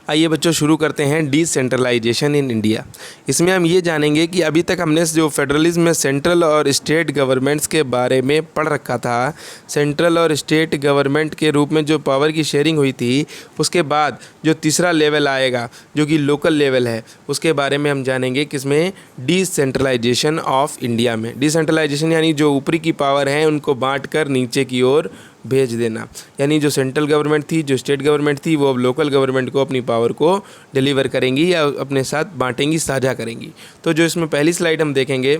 आइए बच्चों शुरू करते हैं डिसेंट्रलाइजेशन इन इंडिया। इसमें हम ये जानेंगे कि अभी तक हमने जो फेडरलिज्म में सेंट्रल और स्टेट गवर्नमेंट्स के बारे में पढ़ रखा था, सेंट्रल और स्टेट गवर्नमेंट के रूप में जो पावर की शेयरिंग हुई थी, उसके बाद जो तीसरा लेवल आएगा जो कि लोकल लेवल है, उसके बारे में हम जानेंगे किसमें, डिसेंट्रलाइजेशन ऑफ इंडिया में। डिसेंट्रलाइजेशन यानी जो ऊपरी की पावर हैं उनको बांट कर नीचे की ओर भेज देना, यानी जो सेंट्रल गवर्नमेंट थी, जो स्टेट गवर्नमेंट थी, वो अब लोकल गवर्नमेंट को अपनी पावर को डिलीवर करेंगी या अपने साथ बांटेंगी, साझा करेंगी। तो जो इसमें पहली स्लाइड हम देखेंगे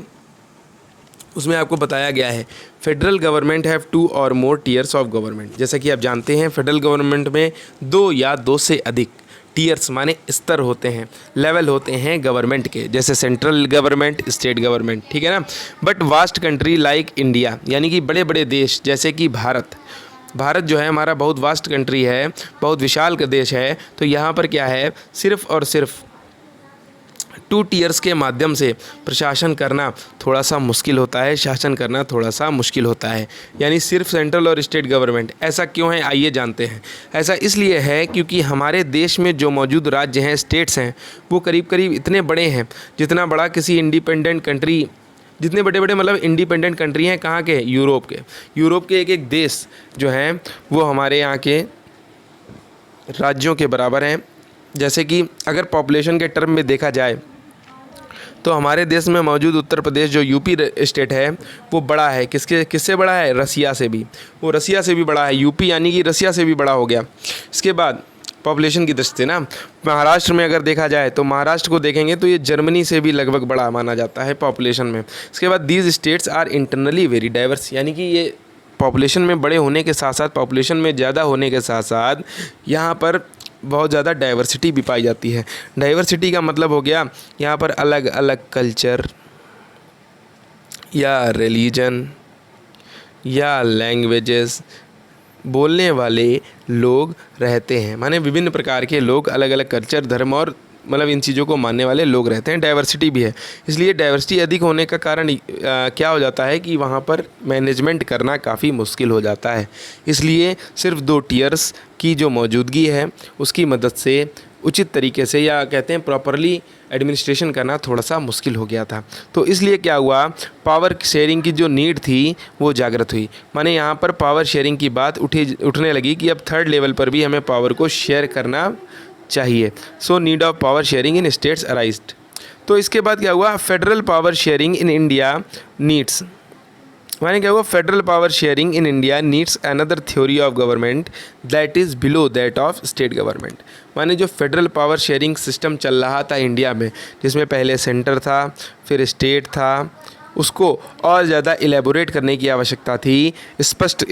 उसमें आपको बताया गया है फेडरल गवर्नमेंट हैव 2 और मोर टीयर्स ऑफ गवर्नमेंट। जैसा कि आप जानते हैं फेडरल गवर्नमेंट में 2 या 2 से अधिक टीयर्स माने स्तर होते हैं, लेवल होते हैं गवर्नमेंट के, जैसे सेंट्रल गवर्नमेंट, स्टेट गवर्नमेंट, ठीक है ना। But vast country like India, यानी कि बड़े बड़े देश जैसे कि भारत जो है हमारा बहुत वास्ट कंट्री है, बहुत विशाल का देश है। तो यहाँ पर क्या है, सिर्फ़ और सिर्फ 2 टीयर्स के माध्यम से प्रशासन करना थोड़ा सा मुश्किल होता है, शासन करना थोड़ा सा मुश्किल होता है, यानी सिर्फ सेंट्रल और स्टेट गवर्नमेंट। ऐसा क्यों है, आइए जानते हैं। ऐसा इसलिए है क्योंकि हमारे देश में जो मौजूद राज्य हैं, स्टेट्स हैं, वो करीब करीब इतने बड़े हैं जितना बड़ा किसी इंडिपेंडेंट कंट्री, जितने बड़े बड़े मतलब इंडिपेंडेंट कंट्री हैं, कहाँ के, यूरोप के एक एक देश जो हैं वो हमारे यहाँ के राज्यों के बराबर हैं। जैसे कि अगर पॉपुलेशन के टर्म में देखा जाए तो हमारे देश में मौजूद उत्तर प्रदेश जो यूपी स्टेट है वो बड़ा है, किससे बड़ा है, रसिया से भी, वो रसिया से भी बड़ा है, यूपी यानी कि रसिया से भी बड़ा हो गया। इसके बाद पॉपुलेशन की दृष्टि से ना, महाराष्ट्र में अगर देखा जाए तो महाराष्ट्र को देखेंगे तो ये जर्मनी से भी लगभग बड़ा माना जाता है पॉपुलेशन में। इसके बाद these states are internally very diverse, यानी कि ये पॉपुलेशन में बड़े होने के साथ साथ, पॉपुलेशन में ज़्यादा होने के साथ साथ यहाँ पर बहुत ज़्यादा डाइवर्सिटी भी पाई जाती है। डाइवर्सिटी का मतलब हो गया यहाँ पर अलग अलग कल्चर या रिलीजन या लैंग्वेजेस बोलने वाले लोग रहते हैं, माने विभिन्न प्रकार के लोग, अलग अलग कल्चर, धर्म और मतलब इन चीज़ों को मानने वाले लोग रहते हैं। डाइवर्सिटी भी है, इसलिए डाइवर्सिटी अधिक होने का कारण क्या हो जाता है कि वहाँ पर मैनेजमेंट करना काफ़ी मुश्किल हो जाता है। इसलिए सिर्फ 2 टीयर्स की जो मौजूदगी है उसकी मदद से उचित तरीके से या कहते हैं प्रॉपरली एडमिनिस्ट्रेशन करना थोड़ा सा मुश्किल हो गया था। तो इसलिए क्या हुआ, पावर शेयरिंग की जो नीड थी वो जागृत हुई, माने यहाँ पर पावर शेयरिंग की बात उठने लगी कि अब 3rd लेवल पर भी हमें पावर को शेयर करना चाहिए। So need of power sharing in states arised. तो इसके बाद क्या हुआ, federal power sharing in India needs, माने क्या हुआ, federal power sharing in India needs another theory of government that is below that of state government. माने जो फेडरल पावर शेयरिंग सिस्टम चल रहा था इंडिया में, जिसमें पहले सेंटर था फिर स्टेट था, उसको और ज़्यादा इलेबोरेट करने की आवश्यकता थी, स्पष्ट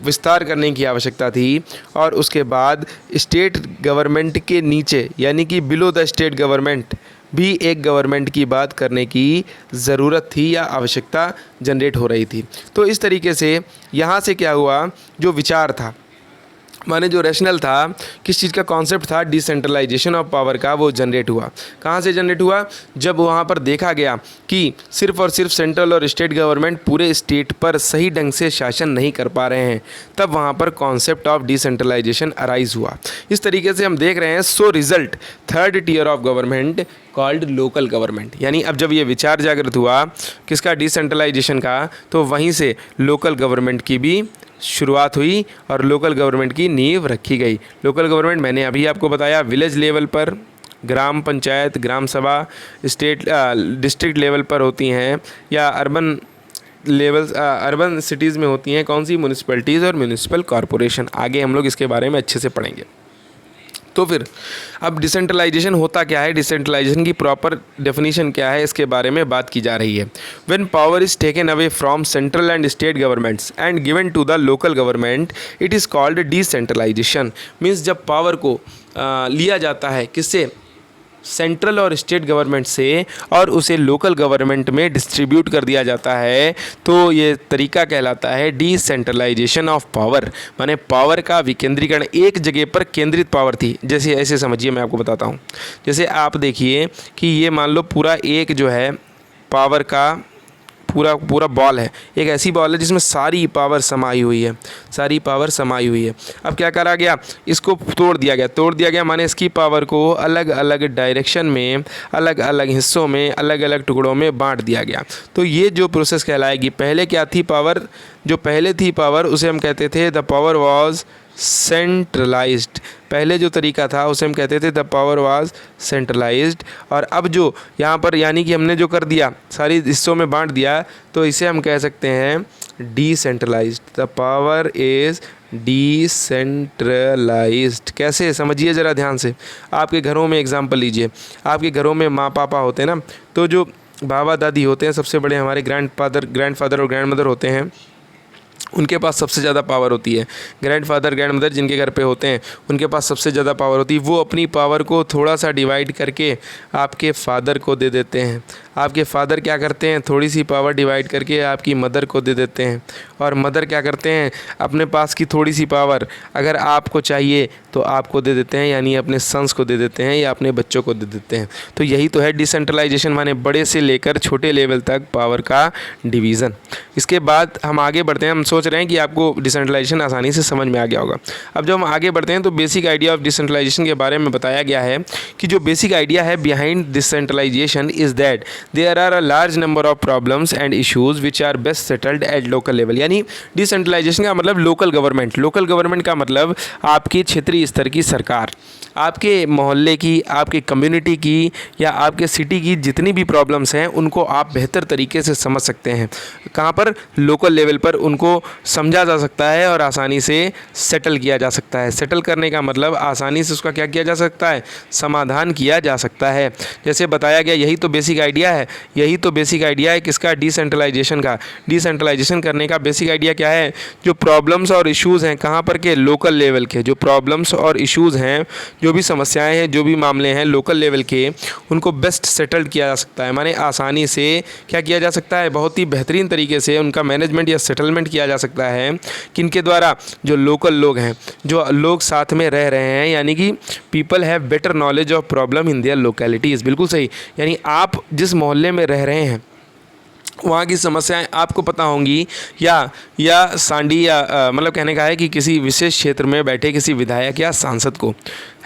विस्तार करने की आवश्यकता थी। और उसके बाद स्टेट गवर्नमेंट के नीचे यानी कि बिलो द स्टेट गवर्नमेंट भी एक गवर्नमेंट की बात करने की ज़रूरत थी या आवश्यकता जनरेट हो रही थी। तो इस तरीके से यहाँ से क्या हुआ, जो विचार था, माने जो रैशनल था, किस चीज़ का कॉन्सेप्ट था, डिसेंट्रलाइजेशन ऑफ पावर का, वो जनरेट हुआ। कहाँ से जनरेट हुआ, जब वहाँ पर देखा गया कि सिर्फ़ और सिर्फ सेंट्रल और स्टेट गवर्नमेंट पूरे स्टेट पर सही ढंग से शासन नहीं कर पा रहे हैं, तब वहाँ पर कॉन्सेप्ट ऑफ डिसेंट्रलाइजेशन अराइज हुआ। इस तरीके से हम देख रहे हैं, so result 3rd tier of government called local government. यानी अब जब ये विचार जागृत हुआ किसका, डिसेंट्रलाइजेशन का, तो वहीं से लोकल गवर्नमेंट की भी शुरुआत हुई और लोकल गवर्नमेंट की नींव रखी गई। लोकल गवर्नमेंट मैंने अभी आपको बताया विलेज लेवल पर, ग्राम पंचायत, ग्राम सभा, स्टेट डिस्ट्रिक्ट लेवल पर होती हैं, या अर्बन लेवल, अर्बन सिटीज़ में होती हैं कौन सी, म्यूनिसिपैलिटीज़ और म्यूनिसिपल कॉरपोरेशन। आगे हम लोग इसके बारे में अच्छे से पढ़ेंगे। तो फिर अब डिसेंट्रलाइजेशन होता क्या है, डिसेंट्रलाइजेशन की प्रॉपर डेफिनेशन क्या है, इसके बारे में बात की जा रही है। When power is taken away from central and state governments and given to the local government, it is called decentralisation. Means जब पावर को लिया जाता है किससे, सेंट्रल और स्टेट गवर्नमेंट से, और उसे लोकल गवर्नमेंट में डिस्ट्रीब्यूट कर दिया जाता है, तो ये तरीका कहलाता है डिसेंट्रलाइजेशन ऑफ पावर। माने पावर का विकेंद्रीकरण, एक जगह पर केंद्रित पावर थी। जैसे ऐसे समझिए, मैं आपको बताता हूँ। जैसे आप देखिए कि ये मान लो पूरा एक जो है पावर का पूरा पूरा बॉल है, एक ऐसी बॉल है जिसमें सारी पावर समाई हुई है, सारी पावर समाई हुई है। अब क्या करा गया, इसको तोड़ दिया गया माने इसकी पावर को अलग अलग डायरेक्शन में, अलग अलग हिस्सों में, अलग अलग टुकड़ों में बांट दिया गया। तो ये जो प्रोसेस कहलाएगी, पहले क्या थी पावर, जो पहले थी पावर उसे हम कहते थे द पावर वाज सेंट्रलाइज्ड। पहले जो तरीका था उसे हम कहते थे द पावर वाज सेंट्रलाइज्ड। और अब जो यहाँ पर यानी कि हमने जो कर दिया, सारी हिस्सों में बांट दिया, तो इसे हम कह सकते हैं decentralised. The power is decentralised. कैसे, समझिए ज़रा ध्यान से। आपके घरों में एग्जांपल लीजिए, आपके घरों में माँ पापा होते हैं ना, तो जो बाबा दादी होते हैं, सबसे बड़े हमारे ग्रैंडफादर और ग्रैंडमदर होते हैं, उनके पास सबसे ज़्यादा पावर होती है। ग्रैंडफादर ग्रैंडमदर जिनके घर पे होते हैं उनके पास सबसे ज़्यादा पावर होती है। वो अपनी पावर को थोड़ा सा डिवाइड करके आपके फादर को दे देते हैं। आपके फादर क्या करते हैं, थोड़ी सी पावर डिवाइड करके आपकी मदर को दे देते हैं। और मदर क्या करते हैं, अपने पास की थोड़ी सी पावर अगर आपको चाहिए तो आपको दे देते हैं, यानी अपने सन्स को दे देते हैं या अपने बच्चों को दे देते हैं। तो यही तो है डिसेंट्रलाइजेशन, माने बड़े से लेकर छोटे लेवल तक पावर का डिवीज़न। इसके बाद हम आगे बढ़ते हैं। हम सोच रहे हैं कि आपको डिसेंट्रलाइजेशन आसानी से समझ में आ गया होगा। अब जब हम आगे बढ़ते हैं तो बेसिक आइडिया ऑफ डिसेंट्रलाइजेशन के बारे में बताया गया है कि जो बेसिक आइडिया है behind decentralisation is that there are a large number of problems and issues which are best settled at local level. यानी डिसेंट्रलाइजेशन का मतलब लोकल गवर्नमेंट। लोकल गवर्नमेंट का मतलब आपकी क्षेत्रीय स्तर की सरकार, आपके मोहल्ले की, आपकी कम्युनिटी की या आपके सिटी की जितनी भी प्रॉब्लम्स हैं उनको आप बेहतर तरीके से समझ सकते हैं। कहाँ पर, लोकल लेवल पर उनको समझा जा सकता है और आसानी से सेटल किया जा सकता है। सेटल करने का मतलब आसानी से उसका क्या किया जा सकता है, समाधान किया जा सकता है। जैसे बताया गया, यही तो बेसिक आइडिया है, यही तो बेसिक आइडिया है किसका, डिसेंट्रलाइजेशन का। डिसेंट्रलाइजेशन करने का बेसिक आइडिया क्या है, जो प्रॉब्लम्स और इश्यूज़ हैं कहाँ पर के, लोकल लेवल के, जो प्रॉब्लम्स और इश्यूज़ हैं, जो भी समस्याएं हैं, जो भी मामले हैं लोकल लेवल के, उनको बेस्ट सेटल्ड किया जा सकता है। माने आसानी से क्या किया जा सकता है, बहुत ही बेहतरीन तरीके से उनका मैनेजमेंट या सेटलमेंट किया जा सकता है। किनके द्वारा, जो लोकल लोग हैं, जो लोग साथ में रह रहे हैं, यानी कि people have better knowledge of problem in their localities. बिल्कुल सही, यानी आप जिस मोहल्ले में रह रहे हैं वहाँ की समस्याएं आपको पता होंगी, या सांडी या मतलब कहने का है कि किसी विशेष क्षेत्र में बैठे किसी विधायक या सांसद को,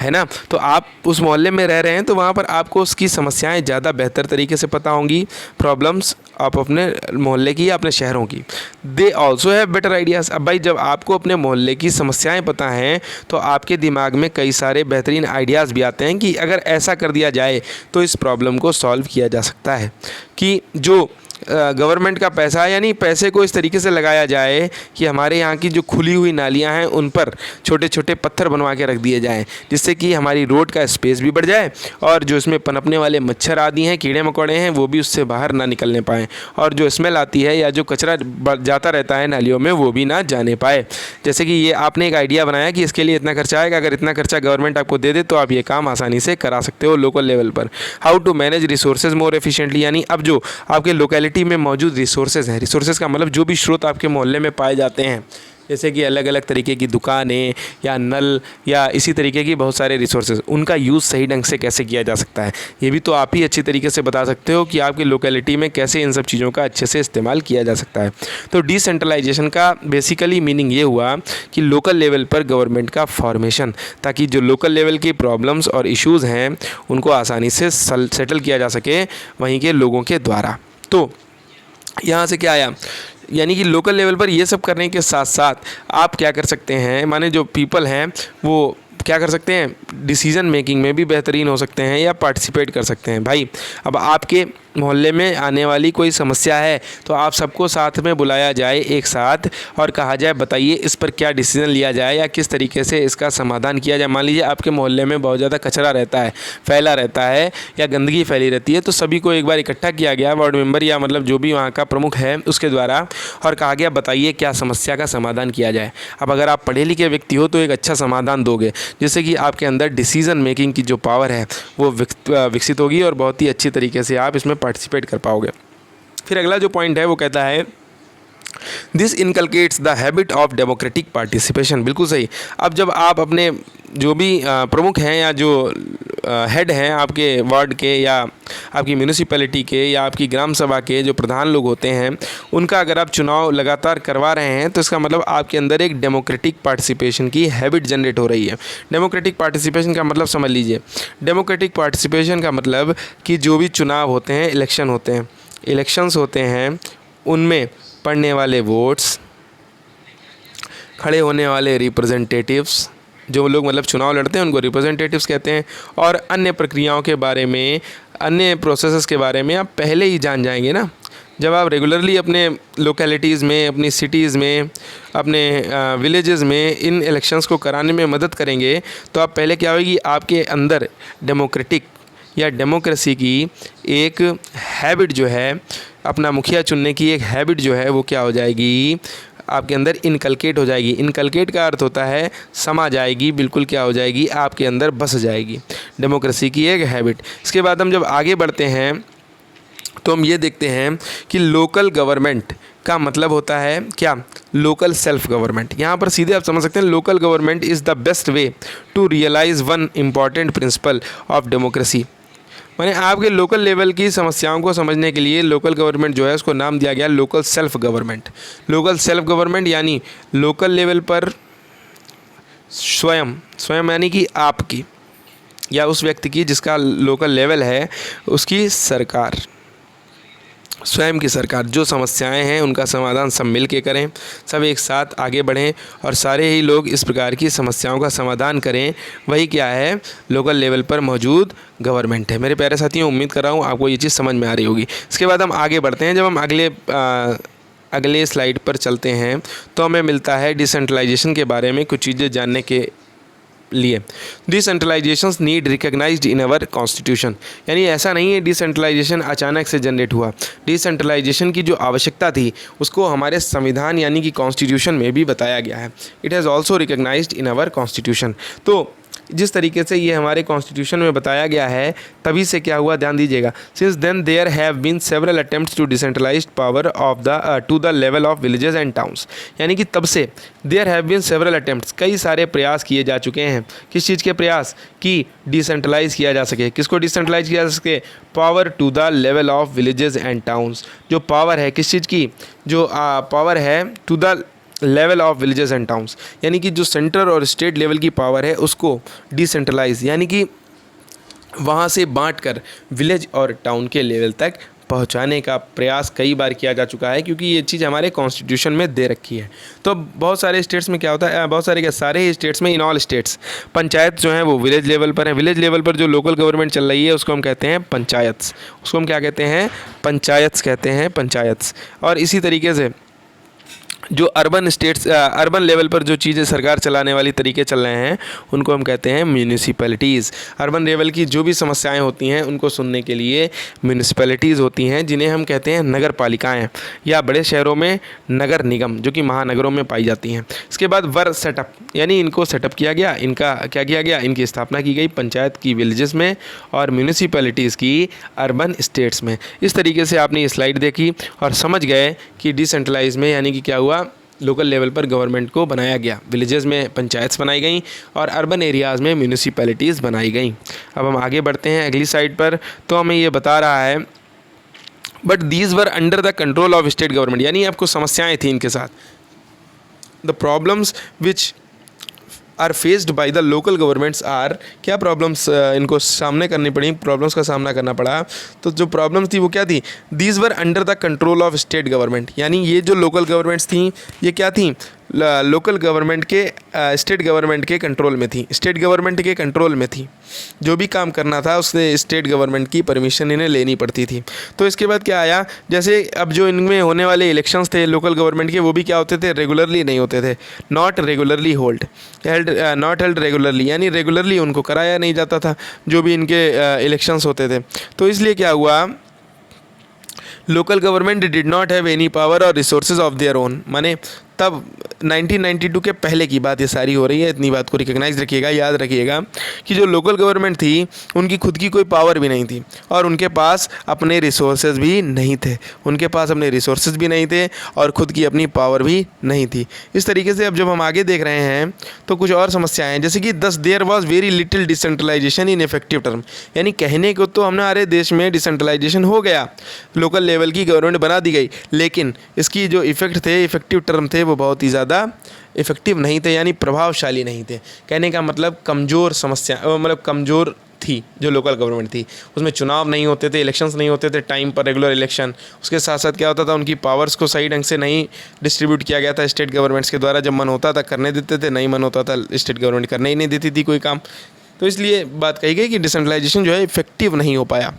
है ना। तो आप उस मोहल्ले में रह रहे हैं तो वहाँ पर आपको उसकी समस्याएं ज़्यादा बेहतर तरीके से पता होंगी, प्रॉब्लम्स आप अपने मोहल्ले की या अपने शहरों की। They also have better ideas. अब भाई जब आपको अपने मोहल्ले की समस्याएं पता हैं तो आपके दिमाग में कई सारे बेहतरीन आइडियाज़ भी आते हैं कि अगर ऐसा कर दिया जाए तो इस प्रॉब्लम को सॉल्व किया जा सकता है। कि जो गवर्नमेंट का पैसा, यानी पैसे को इस तरीके से लगाया जाए कि हमारे यहाँ की जो खुली हुई नालियाँ हैं उन पर छोटे छोटे पत्थर बनवा के रख दिए जाएं, जिससे कि हमारी रोड का स्पेस भी बढ़ जाए और जो इसमें पनपने वाले मच्छर आदि हैं, कीड़े मकोड़े हैं, वो भी उससे बाहर ना निकलने पाएँ, और जो स्मेल आती है या जो कचरा जाता रहता है नालियों में वो भी ना जाने पाए। जैसे कि ये आपने एक आइडिया बनाया कि इसके लिए इतना खर्चा आएगा, अगर इतना खर्चा गवर्नमेंट आपको दे दे तो आप ये काम आसानी से करा सकते हो लोकल लेवल पर। How to manage resources more efficiently, यानी अब जो आपके लोकेलिटी में मौजूद रिसोर्सेज हैं, रिसोर्सेज का मतलब जो भी स्रोत आपके मोहल्ले में पाए जाते हैं, जैसे कि अलग अलग तरीके की दुकानें या नल या इसी तरीके की बहुत सारे रिसोर्सेज, उनका यूज़ सही ढंग से कैसे किया जा सकता है, ये भी तो आप ही अच्छी तरीके से बता सकते हो कि आपकी लोकेलिटी में कैसे इन सब चीज़ों का अच्छे से इस्तेमाल किया जा सकता है। तो डिसेंट्रलाइजेशन का बेसिकली मीनिंग ये हुआ कि लोकल लेवल पर गवर्नमेंट का फॉर्मेशन, ताकि जो लोकल लेवल की प्रॉब्लम्स और इश्यूज़ हैं उनको आसानी से सेटल किया जा सके वहीं के लोगों के द्वारा। तो यहाँ से क्या आया, यानी कि लोकल लेवल पर ये सब करने के साथ साथ आप क्या कर सकते हैं, माने जो पीपल हैं वो क्या कर सकते हैं, डिसीज़न मेकिंग में भी बेहतरीन हो सकते हैं या पार्टिसिपेट कर सकते हैं। भाई अब आपके मोहल्ले में आने वाली कोई समस्या है तो आप सबको साथ में बुलाया जाए एक साथ और कहा जाए बताइए इस पर क्या डिसीज़न लिया जाए या किस तरीके से इसका समाधान किया जाए। मान लीजिए आपके मोहल्ले में बहुत ज़्यादा कचरा रहता है, फैला रहता है या गंदगी फैली रहती है, तो सभी को एक बार इकट्ठा किया गया, वार्ड मेंबर या मतलब जो भी वहाँ का प्रमुख है उसके द्वारा, और कहा गया बताइए क्या समस्या का समाधान किया जाए। अब अगर आप पढ़े लिखे व्यक्ति हो तो एक अच्छा समाधान दोगे, जिससे कि आपके अंदर डिसीज़न मेकिंग की जो पावर है वो विकसित होगी और बहुत ही अच्छी तरीके से आप इसमें पार्टिसिपेट कर पाओगे। फिर अगला जो पॉइंट है वो कहता है this inculcates the habit of democratic participation. बिल्कुल सही। अब जब आप अपने जो भी प्रमुख हैं या जो हेड हैं आपके वार्ड के या आपकी म्यूनिसिपैलिटी के या आपकी ग्राम सभा के जो प्रधान लोग होते हैं उनका अगर आप चुनाव लगातार करवा रहे हैं तो इसका मतलब आपके अंदर एक डेमोक्रेटिक पार्टिसिपेशन की हैबिट जनरेट हो रही है। डेमोक्रेटिक पार्टिसिपेशन का मतलब समझ लीजिए, डेमोक्रेटिक पार्टिसिपेशन का मतलब कि जो भी चुनाव होते हैं, इलेक्शंस होते हैं उनमें पड़ने वाले वोट्स, खड़े होने वाले रिप्रेजेंटेटिव्स, जो लोग मतलब चुनाव लड़ते हैं उनको रिप्रेजेंटेटिव्स कहते हैं, और अन्य प्रक्रियाओं के बारे में, अन्य प्रोसेसेस के बारे में आप पहले ही जान जाएंगे ना। जब आप रेगुलरली अपने लोकेलिटीज़ में, अपनी सिटीज़ में, अपने विलेजेस में इन इलेक्शंस को कराने में मदद करेंगे तो आप पहले क्या होगी, आपके अंदर डेमोक्रेटिक या डेमोक्रेसी की एक हैबिट जो है, अपना मुखिया चुनने की एक हैबिट जो है वो क्या हो जाएगी, आपके अंदर इनकलकेट हो जाएगी। इनकलकेट का अर्थ होता है समा जाएगी, बिल्कुल क्या हो जाएगी, आपके अंदर बस जाएगी डेमोक्रेसी की एक हैबिट। इसके बाद हम जब आगे बढ़ते हैं तो हम ये देखते हैं कि लोकल गवर्नमेंट का मतलब होता है क्या, लोकल सेल्फ गवर्नमेंट। यहाँ पर सीधे आप समझ सकते हैं local government is the best way to realise one important principle of democracy. माने आपके लोकल लेवल की समस्याओं को समझने के लिए लोकल गवर्नमेंट जो है उसको नाम दिया गया local self government. Local self government यानी लोकल लेवल पर स्वयं यानी कि आपकी या उस व्यक्ति की जिसका लोकल लेवल है उसकी सरकार, स्वयं की सरकार, जो समस्याएं हैं उनका समाधान सब मिल के करें, सब एक साथ आगे बढ़ें और सारे ही लोग इस प्रकार की समस्याओं का समाधान करें। वही क्या है, लोकल लेवल पर मौजूद गवर्नमेंट है। मेरे प्यारे साथियों, उम्मीद कर रहा हूँ आपको ये चीज़ समझ में आ रही होगी। इसके बाद हम आगे बढ़ते हैं। जब हम अगले स्लाइड पर चलते हैं तो हमें मिलता है डिसेंट्रलाइजेशन के बारे में कुछ चीज़ें जानने के लिए। Decentralisations need recognised in our constitution, यानी ऐसा नहीं है डिसेंट्रलाइजेशन अचानक से जनरेट हुआ। डिसेंट्रलाइजेशन की जो आवश्यकता थी उसको हमारे संविधान यानी कि कॉन्स्टिट्यूशन में भी बताया गया है। It has also recognised in our constitution. तो जिस तरीके से ये हमारे कॉन्स्टिट्यूशन में बताया गया है तभी से क्या हुआ, ध्यान दीजिएगा। Since then there have been several attempts to decentralised power of to the level of villages and towns, यानी कि तब से there have been several attempts, कई सारे प्रयास किए जा चुके हैं। किस चीज़ के प्रयास, कि डिसेंट्रलाइज किया जा सके। किसको डिसेंट्रलाइज किया जा सके, power to the level of villages and towns. जो पावर है किस चीज़ की, जो पावर है to the level of villages and towns, यानी कि जो सेंटर और स्टेट लेवल की पावर है उसको डिसेंट्रलाइज यानी कि वहाँ से बांटकर विलेज और टाउन के लेवल तक पहुँचाने का प्रयास कई बार किया जा चुका है, क्योंकि ये चीज़ हमारे कॉन्स्टिट्यूशन में दे रखी है। तो बहुत सारे स्टेट्स में क्या होता है, बहुत सारे क्या, सारे ही स्टेट्स में, इन ऑल स्टेट्स, पंचायत जो है वो विलेज लेवल पर है। विलेज लेवल पर जो लोकल गवर्नमेंट चल रही है उसको हम कहते हैं पंचायत्स। उसको हम क्या कहते हैं, पंचायत्स कहते हैं, पंचायत्स। और इसी तरीके से जो अर्बन स्टेट्स, अर्बन लेवल पर जो चीज़ें सरकार चलाने वाली तरीके चल रहे हैं उनको हम कहते हैं म्यूनिसिपैलिटीज़। अर्बन लेवल की जो भी समस्याएं होती हैं उनको सुनने के लिए म्यूनिसिपैलिटीज़ होती हैं, जिन्हें हम कहते हैं नगर पालिकाएँ, या बड़े शहरों में नगर निगम, जो कि महानगरों में पाई जाती हैं। इसके बाद वर सेटअप, यानी इनको सेटअप किया गया, इनका क्या किया गया, इनकी स्थापना की गई पंचायत की विलेजेस में और म्यूनिसिपैलिटीज़ की अर्बन स्टेट्स में। इस तरीके से आपने ये स्लाइड देखी और समझ गए कि डिसेंट्रलाइज में यानी कि क्या हुआ, लोकल लेवल पर गवर्नमेंट को बनाया गया, विलेजेस में पंचायत्स बनाई गई और अर्बन एरियाज़ में म्यूनिसिपैलिटीज़ बनाई गई। अब हम आगे बढ़ते हैं अगली साइड पर, तो हमें ये बता रहा है but these were under the control of state government, यानी आपको समस्याएं थी इनके साथ। The problems which are faced by the local governments are, क्या प्रॉब्लम्स इनको सामने करनी पड़ी, प्रॉब्लम्स का सामना करना पड़ा। तो जो प्रॉब्लम्स थी वो क्या थी, these were under the control of state government, यानी ये जो लोकल गवर्नमेंट्स थी ये क्या थी, लोकल गवर्नमेंट के स्टेट गवर्नमेंट के कंट्रोल में थी, स्टेट गवर्नमेंट के कंट्रोल में थी। जो भी काम करना था उससे स्टेट गवर्नमेंट की परमिशन इन्हें लेनी पड़ती थी। तो इसके बाद क्या आया, जैसे अब जो इनमें होने वाले इलेक्शंस थे लोकल गवर्नमेंट के, वो भी क्या होते थे, रेगुलरली नहीं होते थे, not regularly not held regularly, यानी रेगुलरली उनको कराया नहीं जाता था जो भी इनके इलेक्शंस होते थे। तो इसलिए क्या हुआ, local government did not have any power और रिसोर्सेज ऑफ देयर ओन, माने तब 1992 के पहले की बात ये सारी हो रही है। इतनी बात को रिकग्नाइज रखिएगा, याद रखिएगा कि जो लोकल गवर्नमेंट थी उनकी खुद की कोई पावर भी नहीं थी और उनके पास अपने रिसोर्सेज भी नहीं थे, उनके पास अपने रिसोर्सेज भी नहीं थे और खुद की अपनी पावर भी नहीं थी। इस तरीके से अब जब हम आगे देख रहे हैं तो कुछ और समस्याएं हैं, जैसे कि thus there was very little decentralisation in effective term, यानी कहने को तो हमारे देश में डिसेंट्रलाइजेशन हो गया, लोकल लेवल की गवर्नमेंट बना दी गई, लेकिन इसकी जो इफेक्ट थे, इफेक्टिव टर्म थे, वो बहुत ही ज़्यादा इफेक्टिव नहीं थे, यानी प्रभावशाली नहीं थे। कहने का मतलब कमज़ोर समस्या, मतलब कमज़ोर थी जो लोकल गवर्नमेंट थी। उसमें चुनाव नहीं होते थे, इलेक्शंस नहीं होते थे टाइम पर, रेगुलर इलेक्शन। उसके साथ साथ क्या होता था, उनकी पावर्स को सही ढंग से नहीं डिस्ट्रीब्यूट किया गया था स्टेट गवर्नमेंट्स के द्वारा। जब मन होता था करने देते थे, नहीं मन होता था स्टेट गवर्नमेंट करने ही नहीं देती थी कोई काम। तो इसलिए बात कही गई कि डिसेंट्रलाइजेशन जो है इफेक्टिव नहीं हो पाया।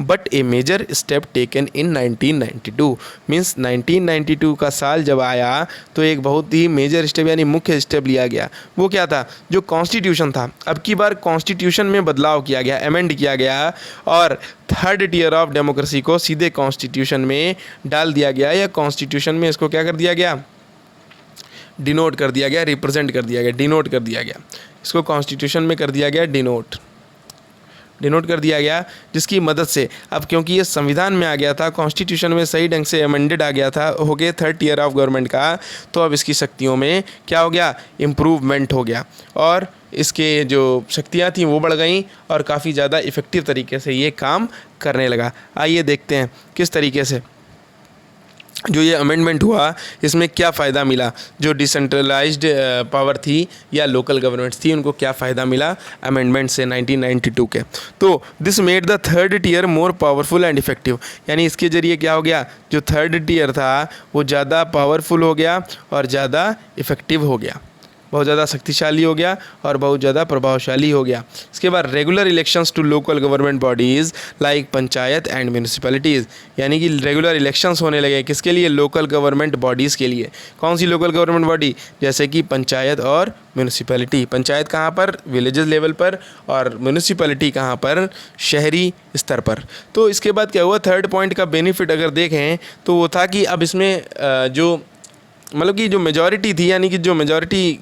But a major step taken in 1992, means 1992 का साल जब आया तो एक बहुत ही मेजर स्टेप यानी मुख्य स्टेप लिया गया। वो क्या था, जो कॉन्स्टिट्यूशन था, अब की बार कॉन्स्टिट्यूशन में बदलाव किया गया, अमेंड किया गया और थर्ड टियर ऑफ डेमोक्रेसी को सीधे कॉन्स्टिट्यूशन में डाल दिया गया, या कॉन्स्टिट्यूशन में इसको क्या कर दिया गया, डिनोट कर दिया गया, रिप्रेजेंट कर दिया गया, डिनोट कर दिया गया। इसको कॉन्स्टिट्यूशन में कर दिया गया डिनोट कर दिया गया, जिसकी मदद से अब क्योंकि ये संविधान में आ गया था, कॉन्स्टिट्यूशन में सही ढंग से अमेंडेड आ गया था, हो गया थर्ड टियर ऑफ गवर्नमेंट का, तो अब इसकी शक्तियों में क्या हो गया, इम्प्रूवमेंट हो गया और इसके जो शक्तियाँ थी वो बढ़ गई और काफ़ी ज़्यादा इफ़ेक्टिव तरीके से ये काम करने लगा। आइए देखते हैं किस तरीके से जो ये अमेंडमेंट हुआ इसमें क्या फ़ायदा मिला, जो डिसेंट्रलाइज्ड पावर थी या लोकल गवर्नमेंट्स थी उनको क्या फ़ायदा मिला अमेंडमेंट से 1992 के। तो this made the third tier more powerful and effective, यानी इसके ज़रिए क्या हो गया, जो थर्ड टियर था वो ज़्यादा पावरफुल हो गया और ज़्यादा इफेक्टिव हो गया, बहुत ज़्यादा शक्तिशाली हो गया और बहुत ज़्यादा प्रभावशाली हो गया। इसके बाद regular elections to local government bodies like panchayat and municipalities, यानी कि रेगुलर इलेक्शंस होने लगे, किसके लिए, लोकल गवर्नमेंट बॉडीज़ के लिए। कौन सी लोकल गवर्नमेंट बॉडी, जैसे कि पंचायत और म्यूनिसिपैलिटी। पंचायत कहाँ पर, विलेजेस लेवल पर, और म्यूनिसिपैलिटी कहाँ पर, शहरी स्तर पर। तो इसके बाद क्या हुआ, थर्ड पॉइंट का बेनिफिट अगर देखें तो वो था कि अब इसमें जो मतलब कि जो मेजॉरिटी थी, यानी कि जो मेजॉरिटी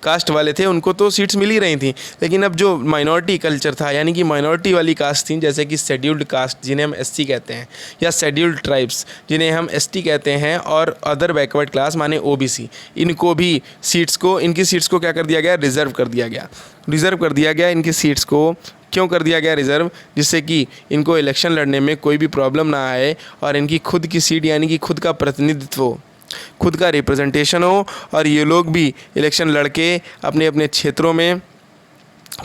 कास्ट वाले थे उनको तो सीट्स मिल ही रही थी, लेकिन अब जो माइनॉरिटी कल्चर था, यानी कि माइनॉरिटी वाली कास्ट थी, जैसे कि शेड्यूल्ड कास्ट जिन्हें हम एससी कहते हैं, या शेड्यूल्ड ट्राइब्स जिन्हें हम एसटी कहते हैं, और अदर बैकवर्ड क्लास माने ओबीसी, इनको भी इनकी सीट्स को क्या कर दिया गया, रिज़र्व कर दिया गया इनकी सीट्स को। क्यों कर दिया गया रिज़र्व, जिससे कि इनको इलेक्शन लड़ने में कोई भी प्रॉब्लम ना आए और इनकी खुद की सीट यानी कि खुद का प्रतिनिधित्व हो, खुद का रिप्रेजेंटेशन हो, और ये लोग भी इलेक्शन लड़के अपने अपने क्षेत्रों में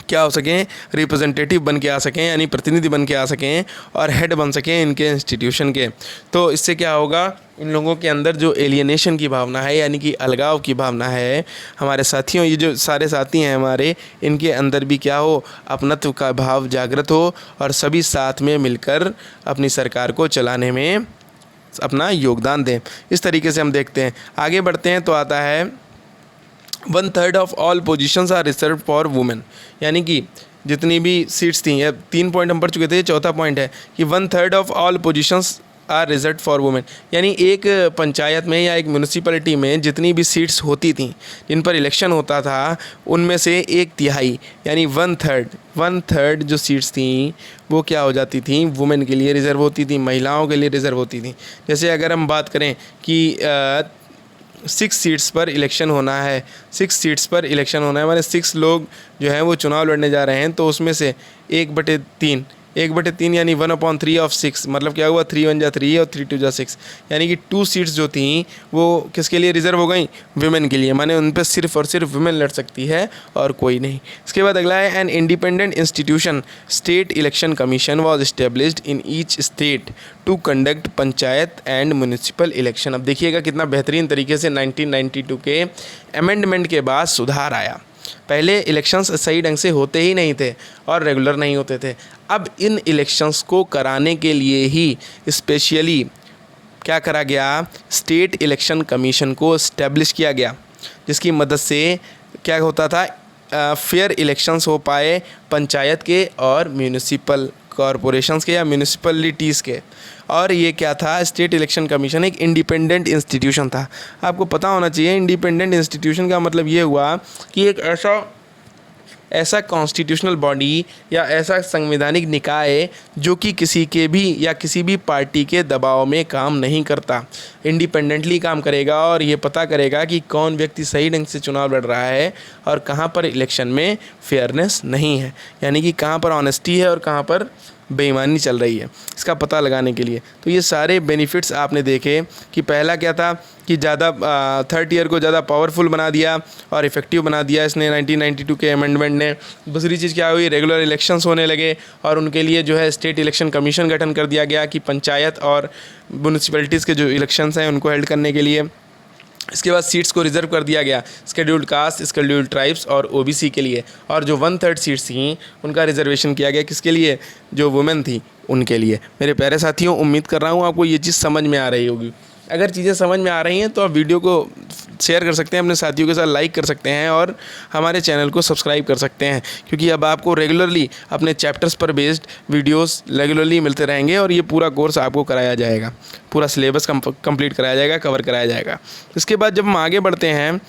क्या हो सकें, रिप्रेजेंटेटिव बन के आ सकें, यानी प्रतिनिधि बन के आ सकें और हेड बन सकें इनके इंस्टीट्यूशन के। तो इससे क्या होगा, इन लोगों के अंदर जो एलियनेशन की भावना है, यानी कि अलगाव की भावना है, हमारे साथियों, ये जो सारे साथी हैं हमारे, इनके अंदर भी क्या हो, अपनत्व का भाव जागृत हो और सभी साथ में मिलकर अपनी सरकार को चलाने में अपना योगदान दें। इस तरीके से हम देखते हैं। आगे बढ़ते हैं तो आता है 1/3 of all positions are reserve for women, यानी कि जितनी भी सीट्स थी, या 3 पॉइंट हम पढ़ चुके थे, चौथा पॉइंट है कि 1/3 of all positions are reserve for women, यानी एक पंचायत में या एक म्यूनिसिपैलिटी में जितनी भी सीट्स होती थी जिन पर इलेक्शन होता था, उनमें से 1/3 यानी 1/3 जो सीट्स थी वो क्या हो जाती थी, वुमेन के लिए रिज़र्व होती थी, महिलाओं के लिए रिज़र्व होती थी। जैसे अगर हम बात करें कि 6 सीट्स पर इलेक्शन होना है, 6 सीट्स पर इलेक्शन होना है, माने 6 लोग जो हैं वो चुनाव लड़ने जा रहे हैं, तो उसमें से 1/3 यानी 1/3 ऑफ 6, मतलब क्या हुआ, 3 1 जा 3 और 3 2 जा 6, यानी कि 2 सीट्स जो थी वो किसके लिए रिजर्व हो गई, वुमेन के लिए, माने उन पर सिर्फ और सिर्फ वुमेन लड़ सकती है और कोई नहीं। इसके बाद अगला है, an independent institution state election commission was established in each state to conduct panchayat and municipal election. अब देखिएगा कितना बेहतरीन तरीके से 1992 के अमेंडमेंट के बाद सुधार आया। पहले इलेक्शंस सही ढंग से होते ही नहीं थे और रेगुलर नहीं होते थे। अब इन इलेक्शंस को कराने के लिए ही स्पेशली क्या करा गया, स्टेट इलेक्शन कमीशन को इस्टेब्लिश किया गया, जिसकी मदद से क्या होता था, फेयर इलेक्शंस हो पाए पंचायत के और म्यूनिसिपल कॉरपोरेशंस के या म्यूनिसिपलिटीज़ के। और ये क्या था, स्टेट इलेक्शन कमीशन एक इंडिपेंडेंट इंस्टीट्यूशन था। आपको पता होना चाहिए इंडिपेंडेंट इंस्टीट्यूशन का मतलब ये हुआ कि एक ऐसा कॉन्स्टिट्यूशनल बॉडी या ऐसा संवैधानिक निकाय जो कि किसी के भी या किसी भी पार्टी के दबाव में काम नहीं करता, इंडिपेंडेंटली काम करेगा और ये पता करेगा कि कौन व्यक्ति सही ढंग से चुनाव लड़ रहा है और कहाँ पर इलेक्शन में फेयरनेस नहीं है, यानी कि कहाँ पर ऑनेस्टी है और कहाँ पर बेईमानी चल रही है, इसका पता लगाने के लिए। तो ये सारे बेनिफिट्स आपने देखे कि पहला क्या था कि ज़्यादा थर्ड ईयर को ज़्यादा पावरफुल बना दिया और इफ़ेक्टिव बना दिया इसने 1992 के अमेंडमेंट ने। दूसरी चीज़ क्या हुई, रेगुलर इलेक्शंस होने लगे और उनके लिए जो है स्टेट इलेक्शन कमीशन गठन कर दिया गया कि पंचायत और म्यूनिसिपैलिटीज़ के जो इलेक्शंस हैं उनको हेल्ड करने के लिए। इसके बाद सीट्स को रिजर्व कर दिया गया शेड्यूल्ड कास्ट, शेड्यूल्ड ट्राइब्स और ओबीसी के लिए, और जो 1/3 सीट्स थी उनका रिजर्वेशन किया गया किसके लिए, जो वुमेन थी उनके लिए। मेरे प्यारे साथियों, उम्मीद कर रहा हूँ आपको ये चीज़ समझ में आ रही होगी। अगर चीज़ें समझ में आ रही हैं तो आप वीडियो को शेयर कर सकते हैं, अपने साथियों के साथ लाइक कर सकते हैं और हमारे चैनल को सब्सक्राइब कर सकते हैं, क्योंकि अब आपको रेगुलरली अपने चैप्टर्स पर बेस्ड वीडियोस रेगुलरली मिलते रहेंगे और ये पूरा कोर्स आपको कराया जाएगा, पूरा सिलेबस कंप्लीट कराया जाएगा, कवर कराया जाएगा। इसके बाद जब हम आगे बढ़ते हैं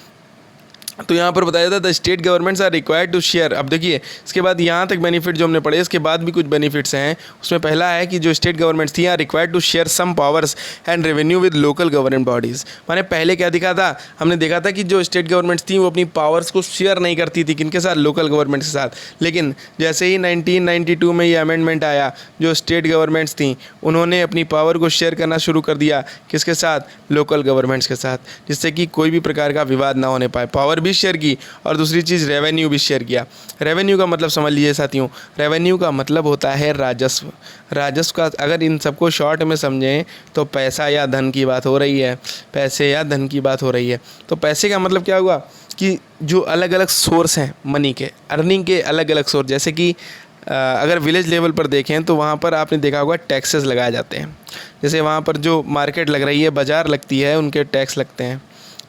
तो यहाँ पर बताया जाता है the state governments are required to share. अब देखिए इसके बाद यहाँ तक बेनिफिट जो हमने पढ़े, इसके बाद भी कुछ बेनिफिट्स हैं। उसमें पहला है कि जो स्टेट गवर्नमेंट्स थी are required to share some powers and revenue with local government bodies. माने पहले क्या दिखा था, हमने देखा था कि जो स्टेट गवर्नमेंट्स थी वो अपनी पावर्स को शेयर नहीं करती थी, किनके साथ, लोकल गवर्नमेंट्स के साथ। लेकिन जैसे ही 1992 में ये अमेंडमेंट आया, जो स्टेट गवर्नमेंट्स थी उन्होंने अपनी पावर को शेयर करना शुरू कर दिया, किसके साथ, लोकल गवर्नमेंट्स के साथ, जिससे कि कोई भी प्रकार का विवाद ना होने पाए। पावर भी शेयर की और दूसरी चीज़ रेवेन्यू भी शेयर किया। रेवेन्यू का मतलब समझ लीजिए साथियों, रेवेन्यू का मतलब होता है राजस्व। राजस्व का अगर इन सबको शॉर्ट में समझें तो पैसा या धन की बात हो रही है, पैसे या धन की बात हो रही है। तो पैसे का मतलब क्या हुआ कि जो अलग अलग सोर्स हैं मनी के, अर्निंग के अलग अलग सोर्स, जैसे कि अगर विलेज लेवल पर देखें तो वहाँ पर आपने देखा होगा टैक्सेस लगाए जाते हैं। जैसे वहाँ पर जो मार्केट लग रही है, बाज़ार लगती है, उनके टैक्स लगते हैं।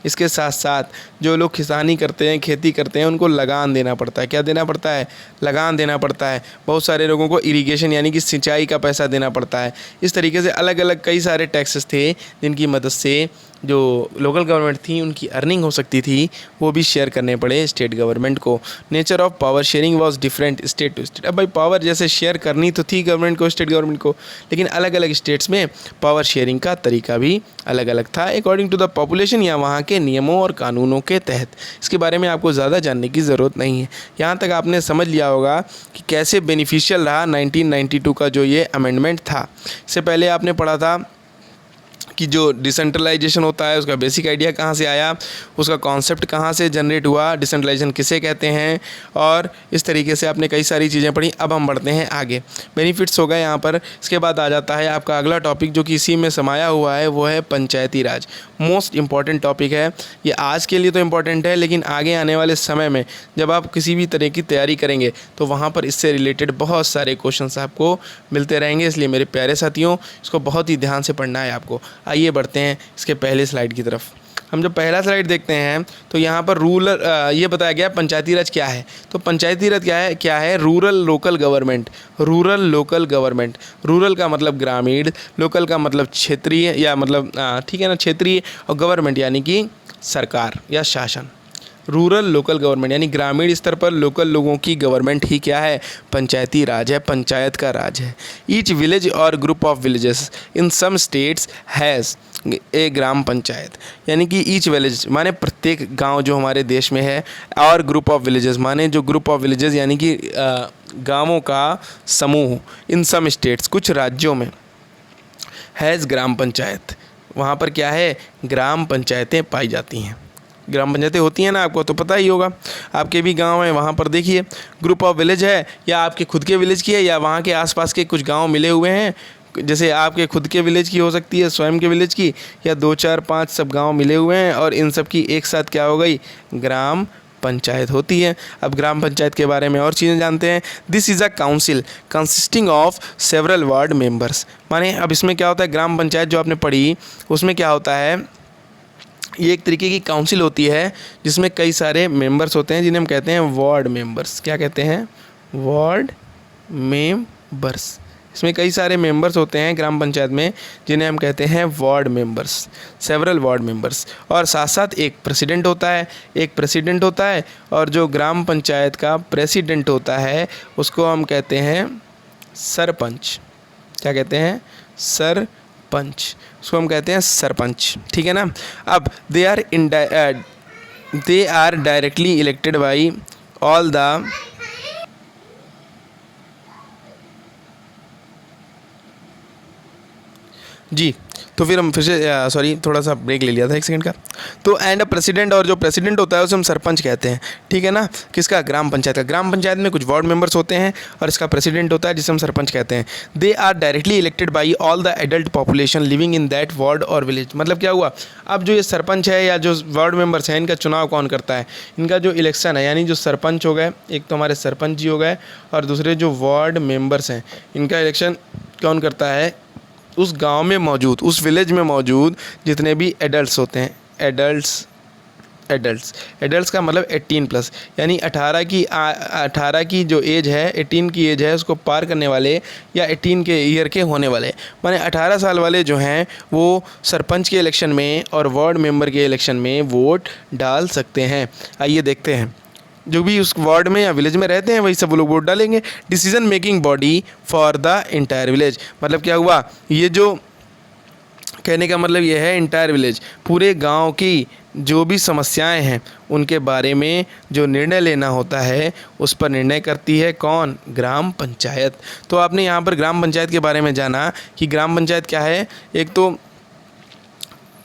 इसके साथ साथ जो लोग किसानी करते हैं, खेती करते हैं, उनको लगान देना पड़ता है। क्या देना पड़ता है, लगान देना पड़ता है। बहुत सारे लोगों को इरिगेशन यानी कि सिंचाई का पैसा देना पड़ता है। इस तरीके से अलग अलग कई सारे टैक्सेस थे जिनकी मदद से जो लोकल गवर्नमेंट थी उनकी अर्निंग हो सकती थी, वो भी शेयर करने पड़े स्टेट गवर्नमेंट को। Nature of power sharing was different state to state. अब भाई पावर जैसे शेयर करनी तो थी गवर्नमेंट को, स्टेट गवर्नमेंट को, लेकिन अलग अलग स्टेट्स में पावर शेयरिंग का तरीका भी अलग अलग था अकॉर्डिंग टू द पॉपुलेशन या वहाँ के नियमों और कानूनों के तहत। इसके बारे में आपको ज़्यादा जानने की ज़रूरत नहीं है। यहाँ तक आपने समझ लिया होगा कि कैसे बेनिफिशियल रहा 1992 का जो ये अमेंडमेंट था। इससे पहले आपने पढ़ा था कि जो डिसेंट्रलाइजेशन होता है उसका बेसिक आइडिया कहाँ से आया, उसका कॉन्सेप्ट कहाँ से जनरेट हुआ, डिसेंट्रलाइजेशन किसे कहते हैं, और इस तरीके से आपने कई सारी चीज़ें पढ़ी। अब हम बढ़ते हैं आगे, बेनिफिट्स हो गए यहाँ पर। इसके बाद आ जाता है आपका अगला टॉपिक जो कि इसी में समाया हुआ है, वो है पंचायती राज। मोस्ट इम्पॉर्टेंट टॉपिक है ये, आज के लिए तो इम्पॉर्टेंट है, लेकिन आगे आने वाले समय में जब आप किसी भी तरह की तैयारी करेंगे तो वहाँ पर इससे रिलेटेड बहुत सारे क्वेश्चंस आपको मिलते रहेंगे। इसलिए मेरे प्यारे साथियों, इसको बहुत ही ध्यान से पढ़ना है आपको। आइए बढ़ते हैं इसके पहले स्लाइड की तरफ। हम जब पहला स्लाइड देखते हैं तो यहाँ पर ये बताया गया पंचायती राज क्या है। तो पंचायती राज क्या है, rural local government. Rural local government, rural का मतलब ग्रामीण, लोकल का मतलब क्षेत्रीय या मतलब ठीक है ना, क्षेत्रीय, और गवर्नमेंट यानी कि सरकार या शासन। रूरल लोकल गवर्नमेंट यानी ग्रामीण स्तर पर लोकल लोगों की गवर्नमेंट ही क्या है, पंचायती राज है, पंचायत का राज है। ईच विलेज और group of villages in some states has a gram panchayat, यानी कि ईच विलेज माने प्रत्येक गांव जो हमारे देश में है, और ग्रुप ऑफ विलेजेस माने जो ग्रुप ऑफ विलेजेस यानी कि गांवों का समूह, इन सम स्टेट्स कुछ राज्यों में, हैज़ ग्राम पंचायत, वहाँ पर क्या है, ग्राम पंचायतें पाई जाती हैं। ग्राम पंचायतें होती हैं ना, आपको तो पता ही होगा, आपके भी गांव हैं, वहाँ पर देखिए ग्रुप ऑफ विलेज है, या आपके खुद के विलेज की है, या वहाँ के आसपास के कुछ गांव मिले हुए हैं, जैसे आपके खुद के विलेज की हो सकती है, स्वयं के विलेज की, या 2 4 5 सब गांव मिले हुए हैं, और इन सब की एक साथ क्या हो गई, ग्राम पंचायत होती है। अब ग्राम पंचायत के बारे में और चीज़ें जानते हैं। This is a council consisting of several ward members. माने अब इसमें क्या होता है, ग्राम पंचायत जो आपने पढ़ी उसमें क्या होता है, ये एक तरीके की काउंसिल होती है जिसमें कई सारे मेंबर्स होते हैं, जिन्हें हम कहते हैं वार्ड मेंबर्स। क्या कहते हैं, वार्ड मेंबर्स। इसमें कई सारे मेंबर्स होते हैं ग्राम पंचायत में, जिन्हें हम कहते हैं ward members, several ward members. और साथ साथ एक प्रेसिडेंट होता है, और जो ग्राम पंचायत का प्रेसिडेंट होता है उसको हम कहते हैं सरपंच। क्या कहते हैं? सरपंच। उसको हम कहते हैं सरपंच, ठीक है ना। अब they are directly elected by all the जी। तो फिर हम फिर से सॉरी थोड़ा सा ब्रेक ले लिया था 1 सेकंड का। तो एंड प्रेसिडेंट, और जो प्रेसिडेंट होता है उसे हम सरपंच कहते हैं, ठीक है ना। किसका? ग्राम पंचायत का। ग्राम पंचायत में कुछ वार्ड मेंबर्स होते हैं और इसका प्रेसिडेंट होता है जिसे हम सरपंच कहते हैं। They are directly elected by all the adult population living in that ward और विलेज। मतलब क्या हुआ, अब जो ये सरपंच है या जो वार्ड मेंबर्स हैं, इनका चुनाव कौन करता है? इनका जो इलेक्शन है, यानी जो सरपंच हो गए, एक तो हमारे सरपंच जी हो गए, और दूसरे जो वार्ड मेंबर्स हैं, इनका इलेक्शन कौन करता है? उस गांव में मौजूद, उस विलेज में मौजूद जितने भी एडल्ट्स होते हैं, एडल्ट्स का मतलब 18+, यानी 18 की जो एज है, 18 की एज है, उसको पार करने वाले या 18 के ईयर के होने वाले, माने 18 साल वाले जो हैं वो सरपंच के इलेक्शन में और वार्ड मेंबर के इलेक्शन में वोट डाल सकते हैं। आइए देखते हैं, जो भी उस वार्ड में या विलेज में रहते हैं वही सब लोग वोट डालेंगे। Decision making body for the entire village. मतलब क्या हुआ, ये जो कहने का मतलब ये है, इंटायर विलेज, पूरे गांव की जो भी समस्याएं हैं उनके बारे में जो निर्णय लेना होता है उस पर निर्णय करती है कौन? ग्राम पंचायत। तो आपने यहाँ पर ग्राम पंचायत के बारे में जाना कि ग्राम पंचायत क्या है। एक तो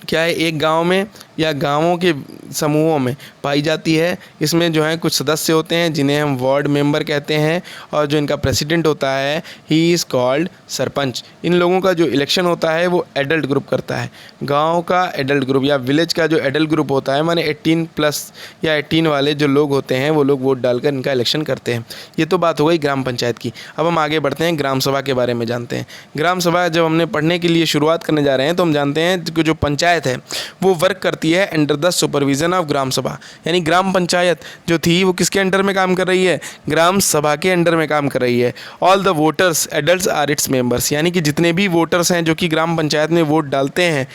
क्या है, एक गांव में या गांवों के समूहों में पाई जाती है। इसमें जो है कुछ सदस्य होते हैं जिन्हें हम वार्ड मेंबर कहते हैं, और जो इनका प्रेसिडेंट होता है ही इज़ कॉल्ड सरपंच। इन लोगों का जो इलेक्शन होता है वो एडल्ट ग्रुप करता है। गांव का एडल्ट ग्रुप या विलेज का जो एडल्ट ग्रुप होता है, माने 18+ या 18 वाले जो लोग होते हैं वो लोग वोट डालकर इनका इलेक्शन करते हैं। ये तो बात हो गई ग्राम पंचायत की। अब हम आगे बढ़ते हैं, ग्राम सभा के बारे में जानते हैं। ग्राम सभा जब हमने पढ़ने के लिए शुरुआत करने जा रहे हैं तो हम जानते हैं कि जो पंचायत है वो वर्क करती है under the supervision of gram सभा। यानी ग्राम पंचायत जो थी वो किसके अंडर में काम कर रही है? ग्राम सभा के अंडर में काम कर रही है। All the voters adults are its members, यानी कि जितने भी वोटर्स हैं जो कि ग्राम पंचायत में वोट डालते हैं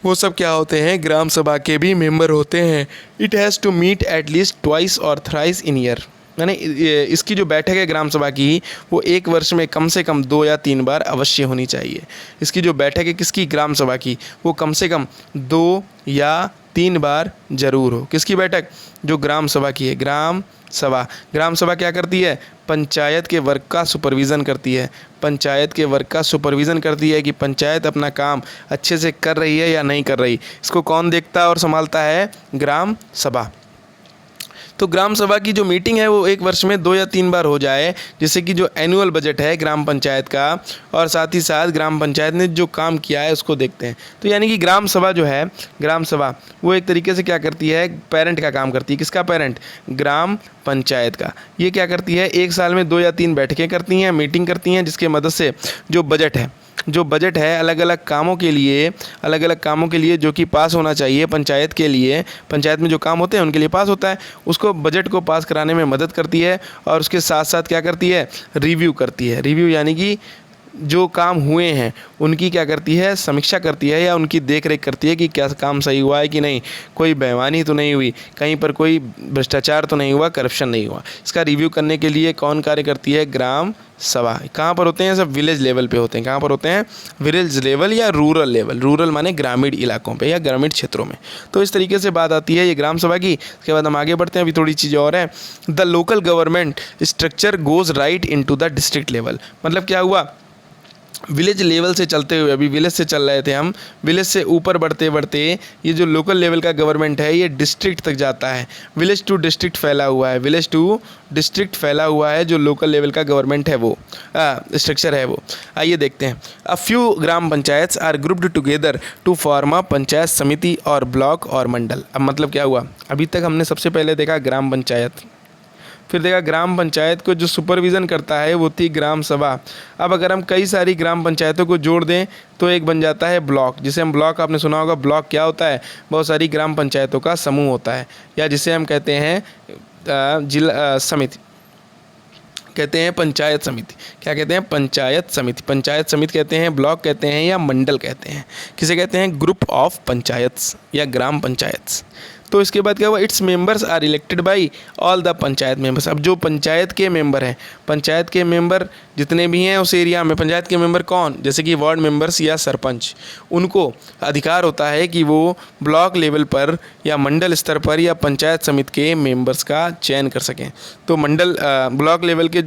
वो सब क्या होते हैं? ग्राम सभा के भी मेंबर होते हैं। It has to meet at least twice और थ्राइस इन ईयर, यानी इसकी जो बैठक है ग्राम सभा की वो 1 वर्ष में कम से कम 2 या 3 बार अवश्य होनी चाहिए। इसकी जो बैठक है किसकी? ग्राम सभा की, वो कम से कम 2 या 3 बार जरूर हो। किसकी बैठक? जो ग्राम सभा की है, ग्राम सभा। ग्राम सभा क्या करती है? पंचायत के वर्क का सुपरविज़न करती है। पंचायत के वर्क का सुपरविज़न करती है कि पंचायत अपना काम अच्छे से कर रही है या नहीं कर रही। इसको कौन देखता है और संभालता है? ग्राम सभा। तो ग्राम सभा की जो मीटिंग है वो 1 वर्ष में 2 या 3 बार हो जाए, जिससे कि जो एनुअल बजट है ग्राम पंचायत का और साथ ही साथ ग्राम पंचायत ने जो काम किया है उसको देखते हैं। तो यानी कि ग्राम सभा जो है, ग्राम सभा वो एक तरीके से क्या करती है? पेरेंट का काम करती है। किसका पेरेंट? ग्राम पंचायत का। ये क्या करती है? 1 साल में 2 या 3 बैठकें करती हैं, मीटिंग करती हैं, जिसके मदद से जो बजट है अलग अलग कामों के लिए जो कि पास होना चाहिए पंचायत के लिए, पंचायत में जो काम होते हैं उनके लिए पास होता है, उसको बजट को पास कराने में मदद करती है। और उसके साथ साथ क्या करती है? रिव्यू करती है। रिव्यू यानी कि जो काम हुए हैं उनकी क्या करती है? समीक्षा करती है या उनकी देख रेख करती है कि क्या काम सही हुआ है कि नहीं, कोई बेईमानी तो नहीं हुई, कहीं पर कोई भ्रष्टाचार तो नहीं हुआ, करप्शन नहीं हुआ। इसका रिव्यू करने के लिए कौन कार्य करती है? ग्राम सभा। कहाँ पर होते हैं? सब विलेज लेवल पे होते हैं। कहाँ पर होते हैं? विलेज लेवल या रूरल लेवल। रूरल माने ग्रामीण इलाकों पे या ग्रामीण क्षेत्रों में। तो इस तरीके से बात आती है ये ग्राम सभा की। इसके बाद हम आगे बढ़ते हैं, अभी थोड़ी चीज़ें और हैं। The local government structure goes right into the district level. मतलब क्या हुआ? विलेज लेवल से चलते हुए, अभी विलेज से चल रहे थे हम, विलेज से ऊपर बढ़ते बढ़ते ये जो लोकल लेवल का गवर्नमेंट है ये डिस्ट्रिक्ट तक जाता है। विलेज टू डिस्ट्रिक्ट फैला हुआ है, विलेज टू डिस्ट्रिक्ट फैला हुआ है जो लोकल लेवल का गवर्नमेंट है वो स्ट्रक्चर है वो। आइए देखते हैं। A few gram panchayats are grouped together to form a panchayat samiti और ब्लॉक और मंडल। अब मतलब क्या हुआ? अभी तक हमने सबसे पहले देखा ग्राम पंचायत, फिर देखा ग्राम पंचायत को जो सुपरविज़न करता है वो थी ग्राम सभा। अब अगर हम कई सारी ग्राम पंचायतों को जोड़ दें तो एक बन जाता है ब्लॉक, जिसे हम ब्लॉक, आपने सुना होगा ब्लॉक क्या होता है? बहुत सारी ग्राम पंचायतों का समूह होता है, या जिसे हम कहते हैं जिला समिति। कहते हैं पंचायत समिति। क्या कहते हैं? पंचायत समिति। पंचायत समिति कहते हैं, ब्लॉक कहते हैं या मंडल कहते हैं। किसे कहते हैं? ग्रुप ऑफ पंचायत्स या ग्राम पंचायत्स। तो इसके बाद क्या हुआ? Its members are elected by all the panchayat members. अब जो पंचायत के मेंबर हैं, पंचायत के मेंबर जितने भी हैं उस एरिया में, पंचायत के मेंबर कौन? जैसे कि वार्ड मेंबर्स या सरपंच, उनको अधिकार होता है कि वो ब्लॉक लेवल पर या मंडल स्तर पर या पंचायत समिति के मेंबर्स का चयन कर सकें। तो मंडल ब्लॉक लेवल के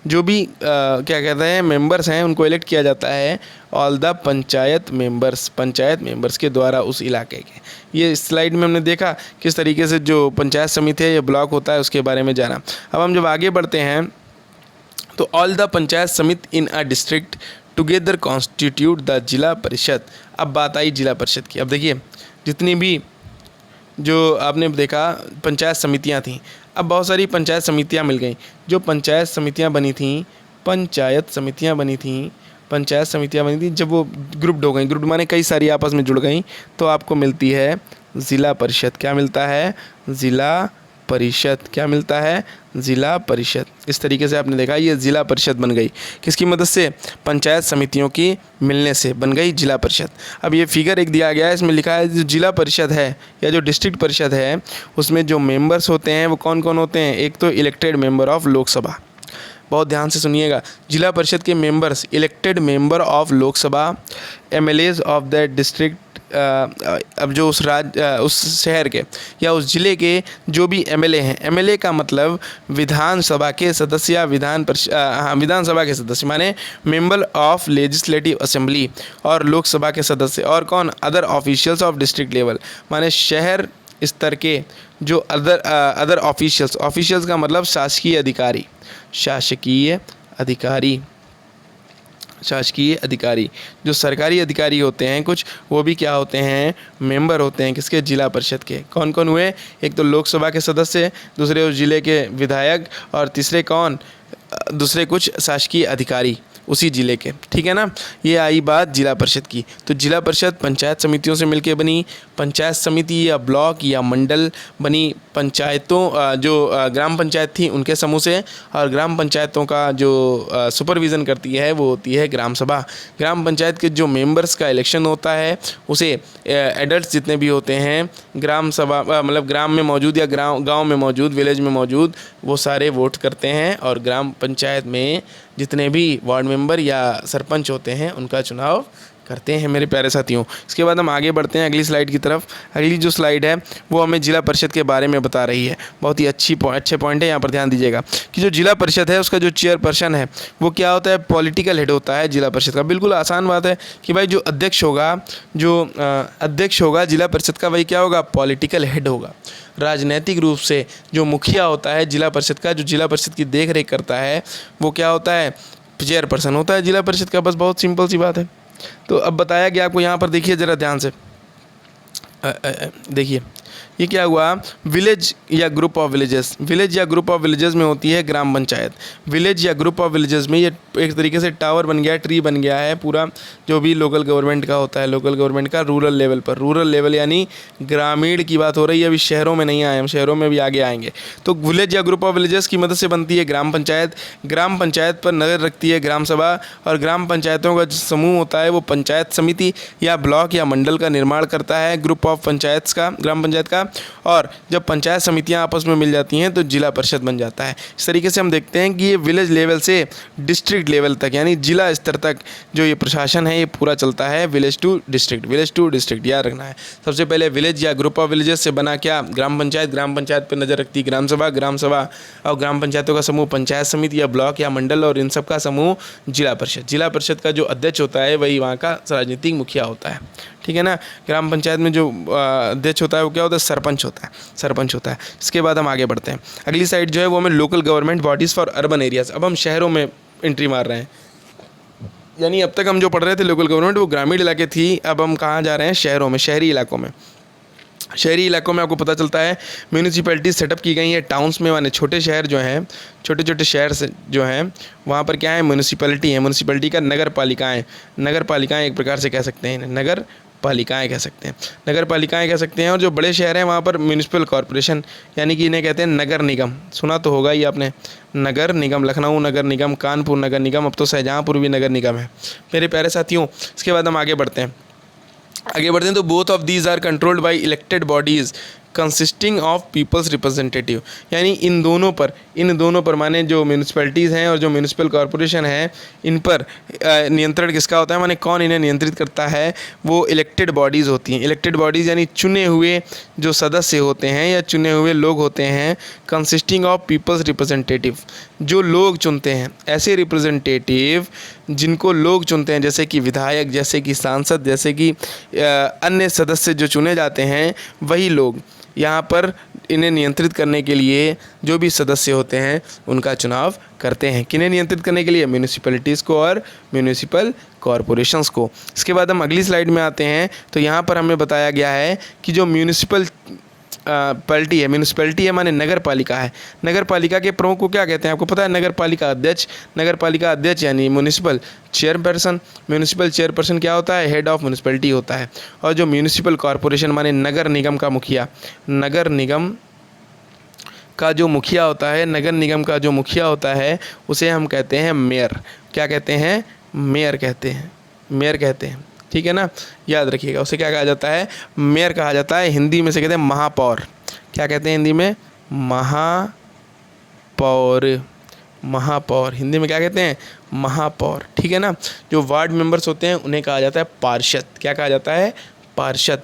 जो भी क्या कहते हैं मेंबर्स हैं उनको इलेक्ट किया जाता है ऑल द पंचायत मेंबर्स के द्वारा उस इलाके के। ये स्लाइड में हमने देखा किस तरीके से जो पंचायत समिति है या ब्लॉक होता है उसके बारे में जाना। अब हम जब आगे बढ़ते हैं तो all the panchayat samiti in a district together constitute the zila parishad. अब बात आई जिला परिषद की। अब देखिए जितनी भी जो आपने देखा पंचायत समितियां थीं, अब बहुत सारी पंचायत समितियां मिल गई। जो पंचायत समितियां बनी थीं जब वो ग्रुप्ड हो गई, ग्रुप माने कई सारी आपस में जुड़ गई, तो आपको मिलती है ज़िला परिषद। क्या मिलता है? ज़िला परिषद। क्या मिलता है? ज़िला परिषद। इस तरीके से आपने देखा ये ज़िला परिषद बन गई। किसकी मदद से? पंचायत समितियों की मिलने से बन गई जिला परिषद। अब ये फिगर एक दिया गया है, इसमें लिखा है जो जिला परिषद है या जो डिस्ट्रिक्ट परिषद है उसमें जो मेंबर्स होते हैं वो कौन कौन होते हैं? एक तो इलेक्टेड मेंबर ऑफ लोकसभा। बहुत ध्यान से सुनिएगा, जिला परिषद के members elected member of Lok Sabha, MLAs of that district. अब जो उस शहर के या उस ज़िले के जो भी एमएलए हैं, एमएलए का मतलब विधानसभा के सदस्य या विधानसभा के सदस्य माने मेंबर ऑफ लेजिस्लेटिव असेंबली, और लोकसभा के सदस्य, और कौन? Other officials of district level माने शहर स्तर के जो अदर ऑफिशियल्स का मतलब शासकीय अधिकारी, जो सरकारी अधिकारी होते हैं कुछ, वो भी क्या होते हैं? मेंबर होते हैं किसके? जिला परिषद के। कौन कौन हुए? एक तो लोकसभा के सदस्य, दूसरे उस जिले के विधायक, और तीसरे कौन? दूसरे कुछ शासकीय अधिकारी उसी ज़िले के। ठीक है ना? ये आई बात जिला परिषद की। तो जिला परिषद पंचायत समितियों से मिलकर बनी। पंचायत समिति या ब्लॉक या मंडल बनी पंचायतों जो ग्राम पंचायत थी उनके समूह से, और ग्राम पंचायतों का जो सुपरविज़न करती है वो होती है ग्राम सभा। ग्राम पंचायत के जो मेंबर्स का इलेक्शन होता है उसे एडल्ट जितने भी होते हैं ग्राम सभा मतलब ग्राम में मौजूद या गाँव में मौजूद, विलेज में मौजूद, वो सारे वोट करते हैं, और ग्राम पंचायत में जितने भी वार्ड मेंबर या सरपंच होते हैं उनका चुनाव करते हैं मेरे प्यारे साथियों। इसके बाद हम आगे बढ़ते हैं अगली स्लाइड की तरफ। अगली जो स्लाइड है वो हमें जिला परिषद के बारे में बता रही है। बहुत ही अच्छे पॉइंट है, यहाँ पर ध्यान दीजिएगा कि जो जिला परिषद है उसका जो चेयरपर्सन है वो क्या होता है? पॉलिटिकल हेड होता है जिला परिषद का। बिल्कुल आसान बात है कि भाई जो अध्यक्ष होगा जिला परिषद का, वही क्या होगा? पॉलिटिकल हेड होगा। राजनैतिक रूप से जो मुखिया होता है जिला परिषद का, जो जिला परिषद की देख रेख करता है, वो क्या होता है? चेयरपर्सन होता है जिला परिषद का। बस बहुत सिंपल सी बात है। तो अब बताया गया आपको, यहाँ पर देखिए ज़रा ध्यान से देखिए ये क्या हुआ? विलेज या ग्रुप ऑफ विलेजेस में होती है ग्राम पंचायत। विलेज या ग्रुप ऑफ विलेजेस में ये एक तरीके से टावर बन गया है, ट्री बन गया है पूरा, जो भी लोकल गवर्नमेंट का होता है, लोकल गवर्नमेंट का रूरल लेवल पर। रूरल लेवल यानी ग्रामीण की बात हो रही है, अभी शहरों में नहीं आए हम, शहरों में भी आगे आएंगे। तो विलेज या ग्रुप ऑफ विलेजेस की मदद से बनती है ग्राम पंचायत। ग्राम पंचायत पर नज़र रखती है ग्राम सभा, और ग्राम पंचायतों का जो समूह होता है वो पंचायत समिति या ब्लॉक या मंडल का निर्माण करता है, ग्रुप ऑफ पंचायत का, ग्राम पंचायत का। और जब पंचायत समितियां आपस में मिल जाती हैं तो जिला परिषद बन जाता है। इस तरीके से हम देखते हैं कि ये विलेज लेवल से डिस्ट्रिक्ट लेवल तक यानी जिला स्तर तक जो ये प्रशासन है ये पूरा चलता है विलेज टू डिस्ट्रिक्ट याद रखना है। सबसे पहले विलेज या ग्रुप ऑफ विलेजेस से बना क्या? ग्राम पंचायत पर नज़र रखती ग्राम सभा और ग्राम पंचायतों का समूह पंचायत समिति या ब्लॉक या मंडल, और इन सब का समूह जिला परिषद का जो अध्यक्ष होता है वही वहाँ का राजनीतिक मुखिया होता है। ठीक है ना? ग्राम पंचायत में जो अध्यक्ष होता है वो क्या होता है? सरपंच होता है। इसके बाद हम आगे बढ़ते हैं। अगली साइड जो है वो हमें local government bodies for urban areas. अब हम शहरों में एंट्री मार रहे हैं, यानी अब तक हम जो पढ़ रहे थे लोकल गवर्नमेंट वो ग्रामीण इलाके थी, अब हम कहाँ जा रहे हैं? शहरों में, शहरी इलाकों में। शहरी इलाकों में आपको पता चलता है म्यूनिसिपैलिटी सेटअप की गई है टाउन्स में, माने छोटे शहर जो हैं, छोटे शहर से जो हैं वहाँ पर क्या है? म्यूनिसिपैलिटी है। म्यूनिसिपैलिटी का नगर पालिकाएँ एक प्रकार से कह सकते हैं, नगर पालिकाएं कह सकते हैं, नगर पालिकाएं कह सकते हैं। और जो बड़े शहर हैं वहाँ पर म्यूनिसिपल कॉरपोरेशन, यानी कि इन्हें कहते हैं नगर निगम। सुना तो होगा ही आपने, नगर निगम, लखनऊ नगर निगम, कानपुर नगर निगम, अब तो शाहजहाँपुर भी नगर निगम है मेरे प्यारे साथियों। इसके बाद हम आगे बढ़ते हैं तो both of these are controlled by elected bodies consisting of peoples representative, यानी इन दोनों पर माने जो म्यूनिसपैलिटीज़ हैं और जो म्यूनिसिपल कॉरपोरेशन है, इन पर नियंत्रण किसका होता है, माने कौन इन्हें नियंत्रित करता है, वो इलेक्टेड बॉडीज़ होती हैं। इलेक्टेड बॉडीज़ यानी चुने हुए जो सदस्य होते हैं या चुने हुए लोग होते हैं, कंसिस्टिंग ऑफ पीपल्स रिप्रेजेंटेटिव, जो लोग चुनते हैं, ऐसे रिप्रेजेंटेटिव जिनको लोग चुनते हैं, जैसे कि विधायक, जैसे कि सांसद, जैसे कि अन्य सदस्य जो चुने जाते हैं, वही लोग यहाँ पर इन्हें नियंत्रित करने के लिए जो भी सदस्य होते हैं उनका चुनाव करते हैं। किन्हें नियंत्रित करने के लिए, म्यूनिसिपैलिटीज़ को और म्यूनिसिपल कॉरपोरेशंस को। इसके बाद हम अगली स्लाइड में आते हैं तो यहाँ पर हमें बताया गया है कि जो म्यूनिसिपैलिटी है माने नगर पालिका है, नगर पालिका के प्रमुख को क्या कहते हैं, आपको पता है, नगर पालिका अध्यक्ष यानी म्यूनिसिपल चेयरपर्सन क्या होता है, हेड ऑफ म्यूनिसिपैलिटी होता है। और जो म्यूनिसिपल कॉरपोरेशन माने नगर निगम का मुखिया, नगर निगम का जो मुखिया होता है उसे हम कहते हैं मेयर। क्या कहते हैं, मेयर कहते हैं, ठीक है ना, याद रखिएगा। उसे क्या कहा जाता है, मेयर कहा जाता है। हिंदी में से कहते हैं महापौर। क्या कहते हैं हिंदी में, महापौर हिंदी में क्या कहते हैं, महापौर, ठीक है ना। जो वार्ड मेंबर्स होते हैं उन्हें कहा जाता है पार्षद। क्या कहा जाता है, पार्षद।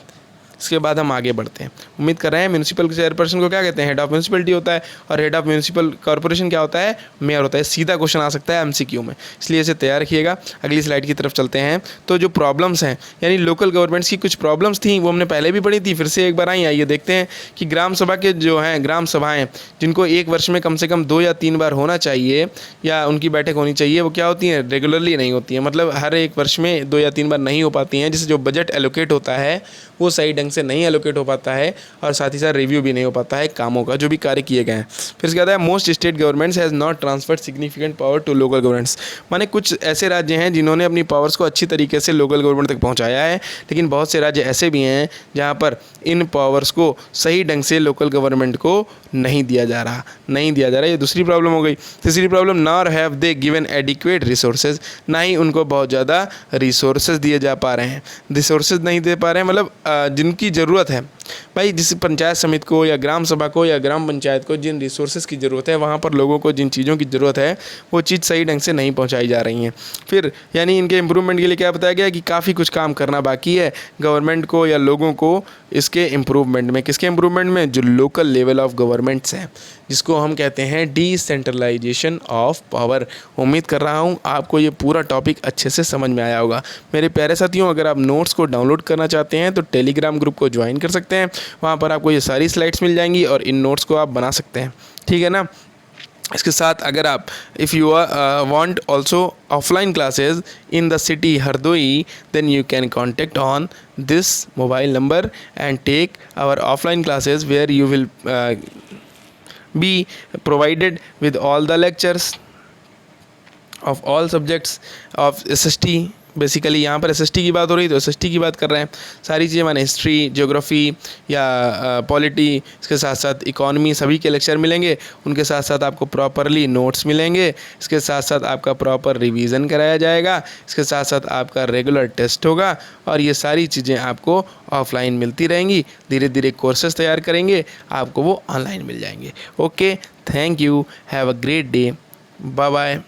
इसके बाद हम आगे बढ़ते हैं। उम्मीद कर रहे हैं म्यूनिसिपल चेयरपर्सन को क्या कहते हैं, हेड ऑफ म्यूनिसिपैलिटी होता है, और हेड ऑफ म्यूनिसिपल कॉर्पोरेशन क्या होता है, मेयर होता है। सीधा क्वेश्चन आ सकता है एमसीक्यू में, इसलिए इसे तैयार रखिएगा। अगली स्लाइड की तरफ चलते हैं। तो जो प्रॉब्लम्स हैं, यानी लोकल गवर्नमेंट्स की कुछ प्रॉब्लम्स थी, वो हमने पहले भी पढ़ी थी, फिर से एक बार आइए देखते हैं कि ग्राम सभा के जो हैं, ग्राम सभाएँ जिनको एक वर्ष में कम से कम 2 या 3 बार होना चाहिए या उनकी बैठक होनी चाहिए, वो क्या होती हैं, रेगुलरली नहीं होती हैं। मतलब हर एक वर्ष में 2 या 3 बार नहीं हो पाती हैं, जिससे जो बजट एलोकेट होता है वो सही ढंग से नहीं एलोकेट हो पाता है, और साथ ही साथ रिव्यू भी नहीं हो पाता है कामों का जो भी कार्य किए गए हैं। फिर इसके बाद है most state governments has not transferred significant power to local governments, माने कुछ ऐसे राज्य हैं जिन्होंने अपनी पावर्स को अच्छी तरीके से लोकल गवर्नमेंट तक पहुंचाया है, लेकिन बहुत से राज्य ऐसे भी हैं जहां पर इन पावर्स को सही ढंग से लोकल गवर्नमेंट को नहीं दिया जा रहा। ये दूसरी प्रॉब्लम हो गई। तीसरी problem, nor have they given adequate resources, ना ही उनको बहुत ज़्यादा रिसोर्सेज दिए जा पा रहे हैं। रिसोर्सेज नहीं दे पा रहे हैं मतलब जिनकी ज़रूरत है भाई, जिस पंचायत समिति को या ग्राम सभा को या ग्राम पंचायत को जिन रिसोर्सेज की ज़रूरत है, वहाँ पर लोगों को जिन चीज़ों की ज़रूरत है वो चीज़ सही ढंग से नहीं पहुँचाई जा रही हैं। फिर यानी इनके इम्प्रूवमेंट के लिए क्या बताया गया कि काफ़ी कुछ काम करना बाकी है गवर्नमेंट को या लोगों को इसके इम्प्रूवमेंट में। किसके इम्प्रूवमेंट में, जो लोकल लेवल ऑफ गवर्नमेंट्स हैं, जिसको हम कहते हैं डिसेंट्रलाइजेशन ऑफ पावर। उम्मीद कर रहा हूँ आपको ये पूरा टॉपिक अच्छे से समझ में आया होगा। मेरे प्यारे साथियों, अगर आप नोट्स को डाउनलोड करना चाहते हैं तो टेलीग्राम ग्रुप को ज्वाइन कर सकते हैं, वहाँ पर आपको ये सारी स्लाइड्स मिल जाएंगी और इन नोट्स को आप बना सकते हैं, ठीक है ना। इसके साथ अगर आप if you want also offline classes in the city Hardoi, then you can contact on this mobile number and take our offline classes where you will be provided with all the lectures of all subjects of SST। Basically यहाँ पर SST की बात हो रही तो SST की बात कर रहे हैं। सारी चीज़ें माने हिस्ट्री, ज्योग्राफी या पॉलिटी, इसके साथ साथ इकोनॉमी, सभी के लेक्चर मिलेंगे। उनके साथ साथ आपको प्रॉपरली नोट्स मिलेंगे, इसके साथ साथ आपका प्रॉपर रिवीजन कराया जाएगा, इसके साथ साथ आपका रेगुलर टेस्ट होगा, और ये सारी चीज़ें आपको ऑफलाइन मिलती रहेंगी। धीरे धीरे कोर्सेज तैयार करेंगे, आपको वो ऑनलाइन मिल जाएंगे। Okay, thank you, have a great day, bye bye.